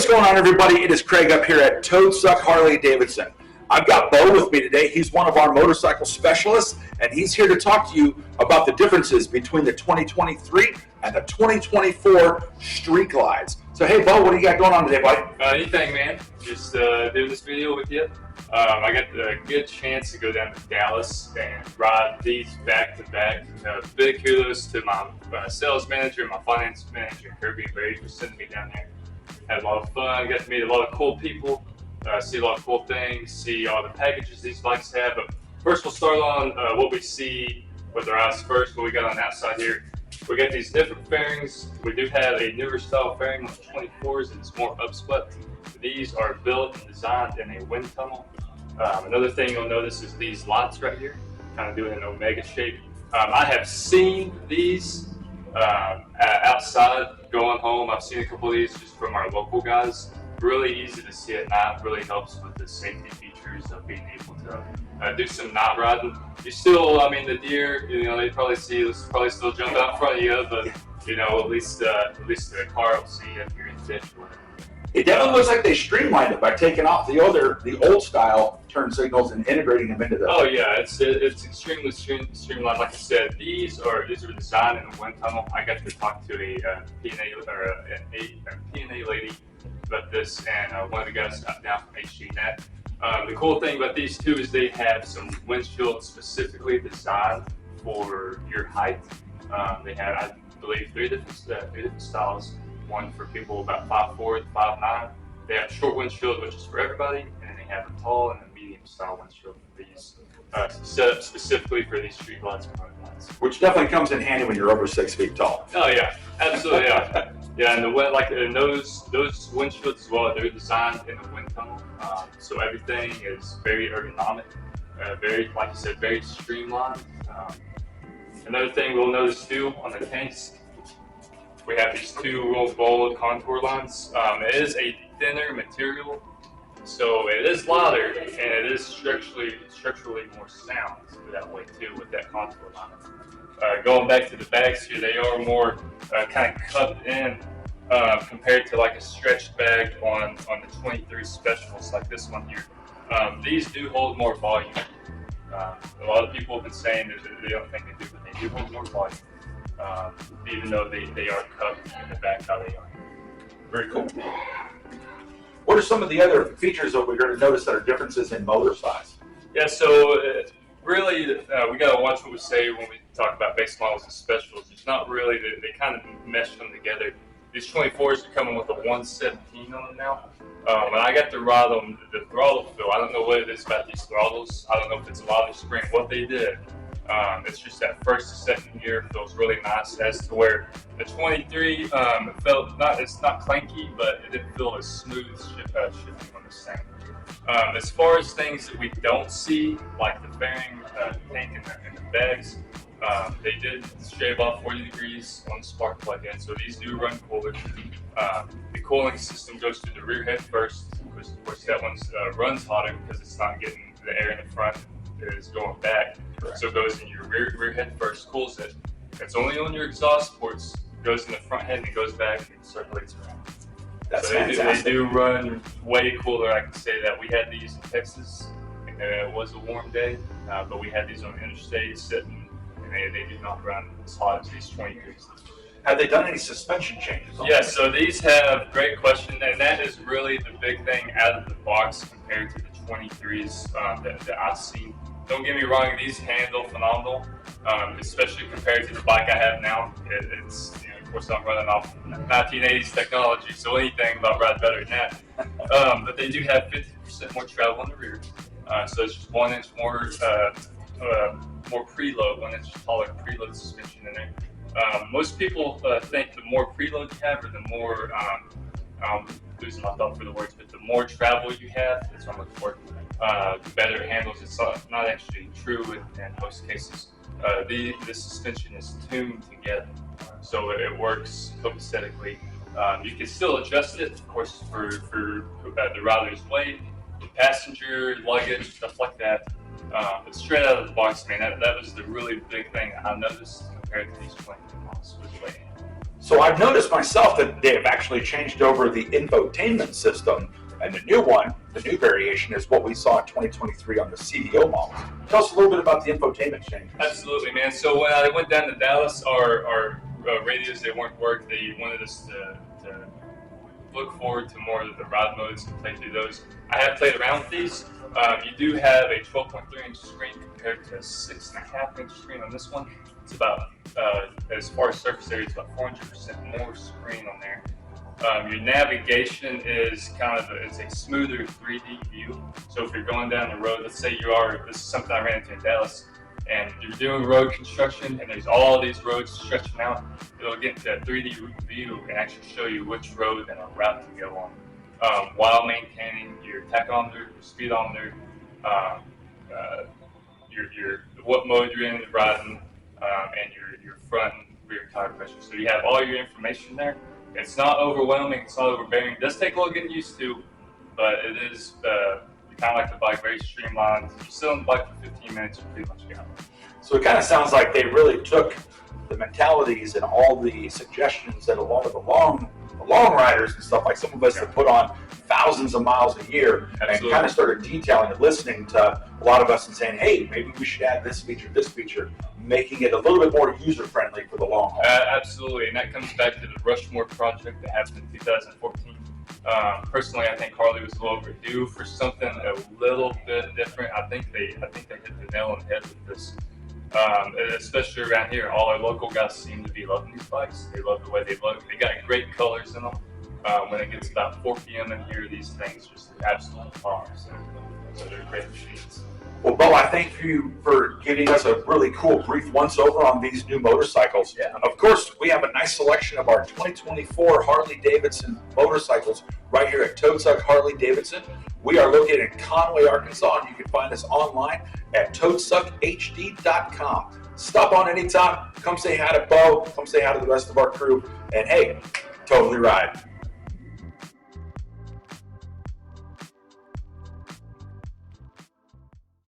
what's going on, everybody? It is Craig up here at Toad Suck Harley-Davidson. I've got Bo with me today. He's one of our motorcycle specialists, and he's here to talk to you about the differences between the 2023 and the 2024 Street Glides. So, hey, Bo, what do you got going on today, buddy? Anything, man. Just doing this video with you. I got the good chance to go down to Dallas and ride these back to back. Big kudos to my sales manager, my finance manager, Kirby and Brady, for sending me down there. Had a lot of fun. Got to meet a lot of cool people. See a lot of cool things. See all the packages these bikes have. But first, we'll start on what we see with our eyes first. What we got on the outside here. We got these different fairings. We do have a newer style fairing on the 24s, and it's more upswept. These are built and designed in a wind tunnel. Another thing you'll notice is these lights right here, kind of doing an omega shape. I have seen these outside going home. I've seen a couple of these just from our local guys. Really easy to see at night. Really helps with the safety features of being able to do some night riding. You still, I mean, the deer, they probably still jump out in front of you, but at least the car will see if you're in the ditch or whatever. It definitely looks like they streamlined it by taking off the old style turn signals and integrating them into the. Oh yeah, it's extremely streamlined. Like I said, these are designed in a wind tunnel. I got to talk to a P&A lady about this, and one of the guys down from HGNet. The cool thing about these two is they have some windshields specifically designed for your height. They have, I believe, three different styles. One for people about 5'4" to 5'9". They have a short windshield, which is for everybody, and then they have a tall and a medium style windshield for these, set up specifically for these street lights and road lights. Which definitely comes in handy when you're over 6 feet tall. Oh yeah, absolutely, yeah. Yeah, and those windshields as well, they're designed in a wind tunnel, so everything is very ergonomic, very, like you said, very streamlined. Another thing we'll notice too on the tanks, we have these two real bold contour lines. It is a thinner material, so it is lighter, and it is structurally more sound that way too with that contour line. Going back to the bags here, they are more kind of cupped in compared to like a stretched bag on the 23 specials like this one here. These do hold more volume. A lot of people have been saying that they don't think they do, but they do hold more volume. Even though they are cupped in the back how they are. Very cool. What are some of the other features that we're going to notice that are differences in motor size? Yeah, so really we got to watch what we say when we talk about base models and specials. It's not really, they kind of mesh them together. These 24s are coming with a 117 on them now. When I got to ride them, the throttle feel, I don't know what it is about these throttles. I don't know if it's a lot of spring, what they did. It's just that first to second gear feels really nice, as to where the 23 it's not clanky, but it didn't feel as smooth shifting on this thing. As far as things that we don't see, like the fairing tank and the bags, they did shave off 40 degrees on the spark plug end, so these do run cooler. The cooling system goes through the rear head first, because of course that one runs hotter because it's not getting the air in the front. It is going back. Correct. So it goes in your rear head first, cools it. It's only on your exhaust ports, goes in the front head and it goes back and circulates around. That's so fantastic. They do run way cooler. I can say that. We had these in Texas, and it was a warm day, but we had these on the interstate sitting, and they do not run as hot as these 23s. Have they done any suspension changes? Yes, so these have, great question, and that is really the big thing out of the box compared to the 23s that I've seen. Don't get me wrong, these handle phenomenal, especially compared to the bike I have now. It's of course, I'm running off 1980s technology, so anything about ride better than that. But they do have 50% more travel in the rear, so it's just 1 inch more preload, 1 inch taller preload suspension in there. Most people think the more preload you have, or the more I'm losing my thought for the words, but the more travel you have, that's what I'm looking for, the better it handles. It's not actually true in most cases. The suspension is tuned together, so it works copacetically. You can still adjust it, of course, for the rider's weight, the passenger, luggage, stuff like that. But straight out of the box, man, that was the really big thing I noticed compared to these 23 models was weight. So I've noticed myself that they have actually changed over the infotainment system, and the new one, the new variation, is what we saw in 2023 on the CDO model. Tell us a little bit about the infotainment changes. Absolutely, man. So when I went down to Dallas, our radios, they weren't working. They wanted us to look forward to more of the rod modes and play through those. I have played around with these. You do have a 12.3-inch screen compared to a 6.5-inch screen on this one. It's about, as far as surface area, it's about 400% more screen on there. Your navigation is it's a smoother 3D view. So if you're going down the road, let's say this is something I ran into in Dallas, and you're doing road construction and there's all these roads stretching out, it'll get to that 3D view and actually show you which road and a route to go on, while maintaining your tachometer, your speedometer, your what mode you're in, riding, and your front and rear tire pressure. So you have all your information there. It's not overwhelming, it's not overbearing. It does take a little getting used to, but it is kind of like the bike, very streamlined. You sit on the bike for 15 minutes, you pretty much go. So it kind of sounds like they really took the mentalities and all the suggestions that a lot of the long riders and stuff, like some of us that put on thousands of miles a year, and kind of started detailing and listening to a lot of us and saying, hey, maybe we should add this feature, making it a little bit more user-friendly for the long haul. Absolutely, and that comes back to the Rushmore project that happened in 2014. Personally, I think Harley was a little overdue for something a little bit different. I think they hit the nail on the head with this. Especially around here, all our local guys seem to be loving these bikes. They love the way they look. They got great colors in them. When it gets about 4 p.m. in here, these things just absolutely pop. So they're great machines. Well, Bo, I thank you for giving us a really cool brief once-over on these new motorcycles. Yeah. Of course, we have a nice selection of our 2024 Harley-Davidson motorcycles right here at Toad Suck Harley-Davidson. We are located in Conway, Arkansas, and you can find us online at toadsuckhd.com. Stop on anytime. Come say hi to Bo. Come say hi to the rest of our crew. And hey, totally ride.